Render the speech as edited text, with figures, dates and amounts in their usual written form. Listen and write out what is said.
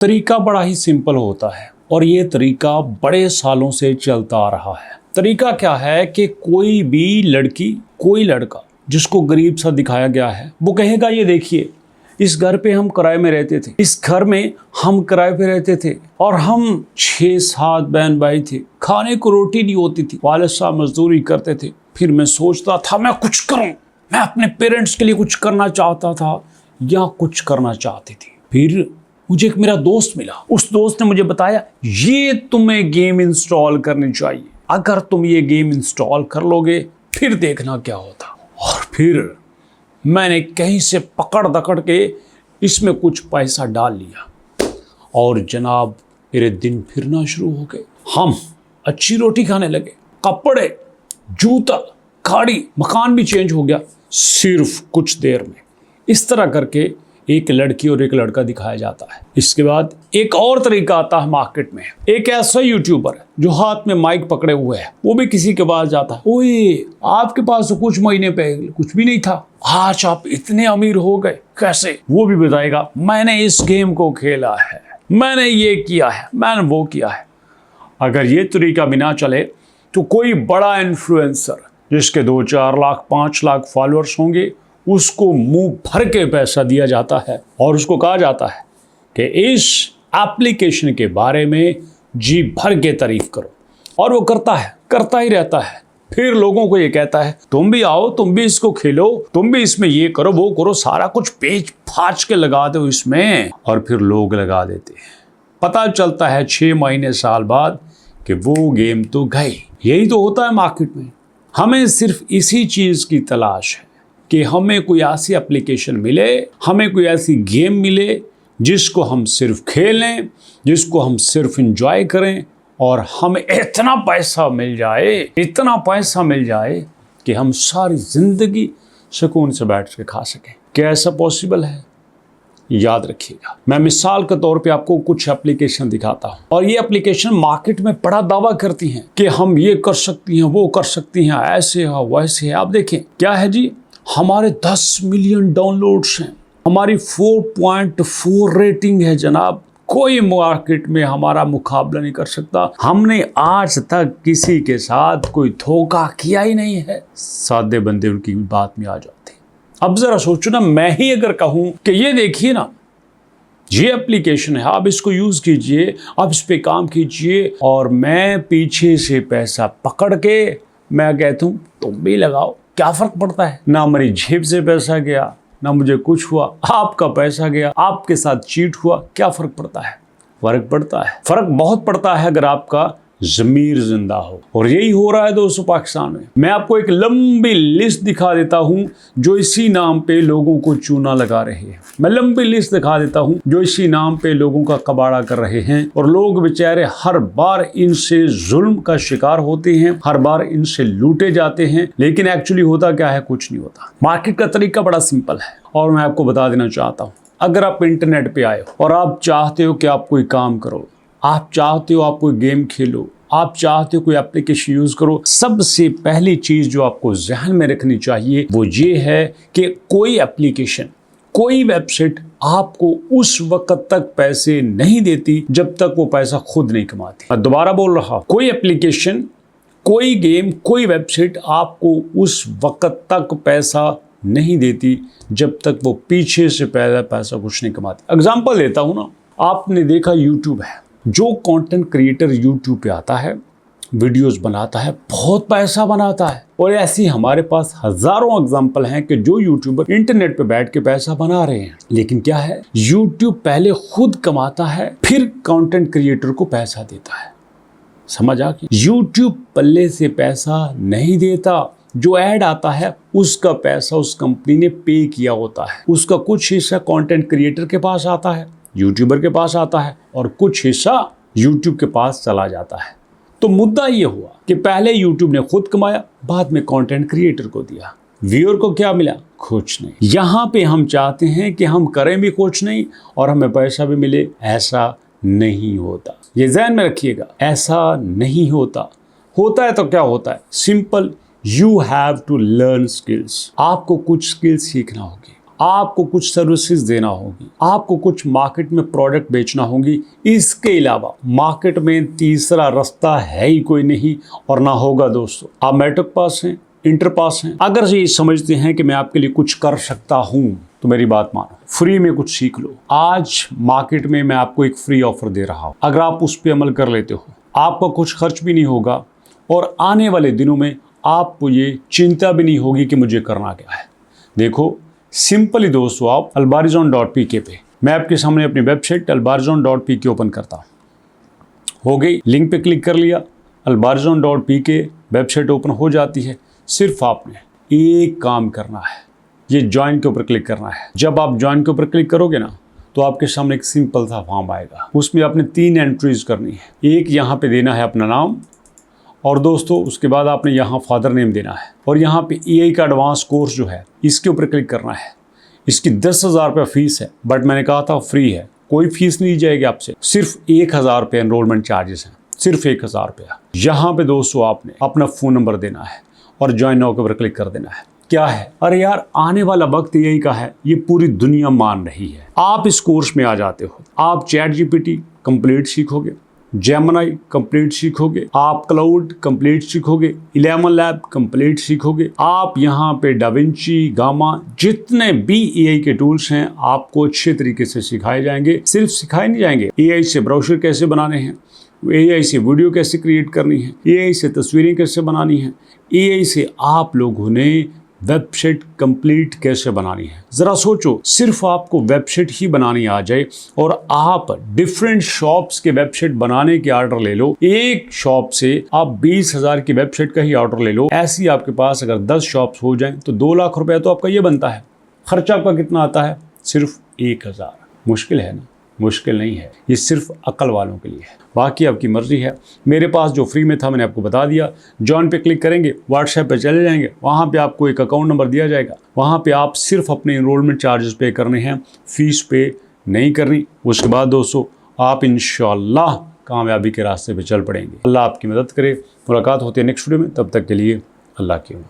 तरीका बड़ा ही सिंपल होता है और ये तरीका बड़े सालों से चलता आ रहा है। तरीका क्या है कि कोई भी लड़की, कोई लड़का जिसको गरीब सा दिखाया गया है वो कहेगा ये देखिए इस घर पे हम किराए में रहते थे, इस घर में हम किराए पे रहते थे और हम 6-7 बहन भाई थे, खाने को रोटी नहीं होती थी, वालिद साहब मजदूरी करते थे। फिर मैं सोचता था मैं कुछ करूं, मैं अपने पेरेंट्स के लिए कुछ करना चाहता था या कुछ करना चाहती थी। फिर मुझे एक मेरा दोस्त मिला, उस दोस्त ने मुझे बताया ये तुम्हें गेम इंस्टॉल करनी चाहिए, अगर तुम ये गेम इंस्टॉल कर लोगे फिर देखना क्या होता। और फिर मैंने कहीं से पकड़ दकड़ के इसमें कुछ पैसा डाल लिया और जनाब मेरे दिन फिरना शुरू हो गए। हम अच्छी रोटी खाने लगे, कपड़े, जूता, गाड़ी, मकान भी चेंज हो गया सिर्फ कुछ देर में। इस तरह करके एक लड़की और एक लड़का दिखाया जाता है। इसके बाद एक और तरीका आता है मार्केट में। एक ऐसा यूट्यूबर है जो हाथ में माइक पकड़े हुए है, वो भी किसी के पास जाता है, ओए आपके पास तो कुछ महीने पहले कुछ भी नहीं था, आज आप इतने अमीर हो गए कैसे? वो भी बताएगा मैंने इस गेम को खेला है, मैंने ये किया है, मैंने वो किया है। अगर ये तरीका भी ना चले तो कोई बड़ा इन्फ्लुएंसर जिसके 2-4 लाख 5 लाख फॉलोअर्स होंगे उसको मुंह भर के पैसा दिया जाता है और उसको कहा जाता है कि इस एप्लीकेशन के बारे में जी भर के तारीफ करो, और वो करता ही रहता है। फिर लोगों को ये कहता है तुम भी आओ, तुम भी इसको खेलो, तुम भी इसमें ये करो वो करो, सारा कुछ पेच फाच के लगा दो इसमें, और फिर लोग लगा देते हैं। पता चलता है 6 महीने साल बाद कि वो गेम तो गई। यही तो होता है मार्केट में। हमें सिर्फ इसी चीज की तलाश है कि हमें कोई ऐसी एप्लीकेशन मिले, हमें कोई ऐसी गेम मिले जिसको हम सिर्फ खेलें, जिसको हम सिर्फ एंजॉय करें और हमें इतना पैसा मिल जाए कि हम सारी जिंदगी सुकून से बैठ के खा सकें। क्या ऐसा पॉसिबल है? याद रखिएगा, मैं मिसाल के तौर पे आपको कुछ एप्लीकेशन दिखाता हूँ और ये एप्लीकेशन मार्केट में बड़ा दावा करती हैं कि हम ये कर सकती हैं, वो कर सकती हैं, ऐसे है वैसे है। आप देखें क्या है जी, हमारे 10 मिलियन डाउनलोड्स हैं, हमारी 4.4 रेटिंग है जनाब, कोई मार्केट में हमारा मुकाबला नहीं कर सकता। हमने आज तक किसी के साथ कोई धोखा किया ही नहीं है। सादे बंदे उनकी बात में आ जाते हैं। अब जरा सोचो ना, मैं ही अगर कहूं कि ये देखिए ना ये एप्लीकेशन है, आप इसको यूज कीजिए, आप इस पे काम कीजिए, और मैं पीछे से पैसा पकड़ के मैं कहता हूं तुम भी लगाओ, क्या फर्क पड़ता है? ना मेरी जेब से पैसा गया, ना मुझे कुछ हुआ, आपका पैसा गया, आपके साथ चीट हुआ, क्या फर्क पड़ता है? फर्क पड़ता है, फर्क बहुत पड़ता है अगर आपका ज़मीर जिंदा हो। और यही हो रहा है दोस्तों पाकिस्तान में। मैं आपको एक लंबी लिस्ट दिखा देता हूं जो इसी नाम पे लोगों को चूना लगा रहे हैं। मैं लंबी लिस्ट दिखा देता हूं जो इसी नाम पे लोगों का कबाड़ा कर रहे हैं, और लोग बेचारे हर बार इनसे जुल्म का शिकार होते हैं, हर बार इनसे लूटे जाते हैं। लेकिन एक्चुअली होता क्या है? कुछ नहीं होता। मार्केट का तरीका बड़ा सिंपल है और मैं आपको बता देना चाहता हूँ। अगर आप इंटरनेट पे आए और आप चाहते हो कि आप कोई काम करो, आप चाहते हो आप कोई गेम खेलो, आप चाहते हो कोई एप्लीकेशन यूज करो, सबसे पहली चीज जो आपको ज़हन में रखनी चाहिए वो ये है कि कोई एप्लीकेशन, कोई वेबसाइट आपको उस वक्त तक पैसे नहीं देती जब तक वो पैसा खुद नहीं कमाती। मैं दोबारा बोल रहा हूं, कोई एप्लीकेशन, कोई गेम, कोई वेबसाइट आपको उस वक्त तक पैसा नहीं देती जब तक वो पीछे से पहले पैसा कुछ नहीं कमाती। एग्जाम्पल देता हूं ना, आपने देखा यूट्यूब है, जो कंटेंट क्रिएटर यूट्यूब पे आता है, वीडियोस बनाता है, बहुत पैसा बनाता है। और ऐसी हमारे पास हजारों एग्जांपल हैं कि जो यूट्यूबर इंटरनेट पे बैठ के पैसा बना रहे हैं। लेकिन क्या है, यूट्यूब पहले खुद कमाता है, फिर कंटेंट क्रिएटर को पैसा देता है। समझ आ गई? यूट्यूब पल्ले से पैसा नहीं देता, जो ऐड आता है उसका पैसा उस कंपनी ने पे किया होता है, उसका कुछ हिस्सा कंटेंट क्रिएटर के पास आता है, यूट्यूबर के पास आता है, और कुछ हिस्सा यूट्यूब के पास चला जाता है। तो मुद्दा ये हुआ कि पहले यूट्यूब ने खुद कमाया, बाद में कंटेंट क्रिएटर को दिया। व्यूअर को क्या मिला? कुछ नहीं। यहाँ पे हम चाहते हैं कि हम करें भी कुछ नहीं और हमें पैसा भी मिले, ऐसा नहीं होता। ये ध्यान में रखिएगा, ऐसा नहीं होता। होता है तो क्या होता है? Simple, you have to learn skills. आपको कुछ स्किल्स सीखना होगी। आपको कुछ सर्विसेज देना होगी, आपको कुछ मार्केट में प्रोडक्ट बेचना होगी। इसके अलावा मार्केट में तीसरा रास्ता है ही कोई नहीं और ना होगा दोस्तों। आप मैट्रिक पास हैं, इंटर पास हैं, अगर ये समझते हैं कि मैं आपके लिए कुछ कर सकता हूं तो मेरी बात मानो, फ्री में कुछ सीख लो। आज मार्केट में मैं आपको एक फ्री ऑफर दे रहा हूं, अगर आप उस पर अमल कर लेते हो आपका कुछ खर्च भी नहीं होगा और आने वाले दिनों में आपको ये चिंता भी नहीं होगी कि मुझे करना क्या है। देखो सिंपली दोस्तों, आप albarizon.pk पे, मैं आपके सामने अपनी वेबसाइट albarizon.pk ओपन करता हूँ, हो गई, लिंक पे क्लिक कर लिया, albarizon.pk वेबसाइट ओपन हो जाती है। सिर्फ आपने एक काम करना है, ये ज्वाइन के ऊपर क्लिक करना है। जब आप ज्वाइन के ऊपर क्लिक करोगे ना तो आपके सामने एक सिंपल सा फॉर्म आएगा, उसमें आपने 3 एंट्रीज करनी है। एक यहाँ पे देना है अपना नाम और दोस्तों उसके बाद आपने यहाँ फादर नेम देना है और यहाँ पे EI का एडवांस कोर्स जो है इसके ऊपर क्लिक करना है। इसकी 10,000 रुपये फीस है, बट मैंने कहा था फ्री है, कोई फीस नहीं दी जाएगी आपसे, सिर्फ 1,000 रुपये एनरोलमेंट चार्जेस हैं, सिर्फ 1,000 रुपया। यहाँ पे दोस्तों आपने अपना फ़ोन नंबर देना है और ज्वाइन नाउ के ऊपर क्लिक कर देना है। क्या है, अरे यार आने वाला वक्त यही का है, ये पूरी दुनिया मान रही है। आप इस कोर्स में आ जाते हो, आप ChatGPT कंप्लीट सीखोगे, जेमिनी कंप्लीट सीखोगे, आप क्लाउड कंप्लीट सीखोगे, 11 लैब कंप्लीट सीखोगे, आप यहाँ पे डाविंची, गामा, जितने भी AI के टूल्स हैं आपको अच्छे तरीके से सिखाए जाएंगे। सिर्फ सिखाए नहीं जाएंगे, AI से ब्राउज़र कैसे बनाने हैं, AI से वीडियो कैसे क्रिएट करनी है, AI से तस्वीरें कैसे बनानी है, AI से आप लोगों ने वेबसाइट कंप्लीट कैसे बनानी है। ज़रा सोचो, सिर्फ आपको वेबसाइट ही बनानी आ जाए और आप डिफरेंट शॉप्स के वेबसाइट बनाने के ऑर्डर ले लो, एक शॉप से आप 20,000 की वेबसाइट का ही ऑर्डर ले लो, ऐसी आपके पास अगर 10 शॉप्स हो जाएं तो 2 लाख रुपए तो आपका ये बनता है। खर्चा आपका कितना आता है, सिर्फ 1,000। मुश्किल है ना? मुश्किल नहीं है, ये सिर्फ अकल वालों के लिए है, बाकी आपकी मर्जी है। मेरे पास जो फ्री में था मैंने आपको बता दिया। जॉइन पे क्लिक करेंगे, व्हाट्सएप पे चले जाएंगे, वहाँ पे आपको एक अकाउंट नंबर दिया जाएगा, वहाँ पे आप सिर्फ अपने एनरोलमेंट चार्जेस पे करने हैं, फीस पे नहीं करनी। उसके बाद दोस्तों आप इंशाअल्लाह कामयाबी के रास्ते पे चल पड़ेंगे। अल्लाह आपकी मदद करे। मुलाकात होती है नेक्स्ट वीडियो में, तब तक के लिए अल्लाह की।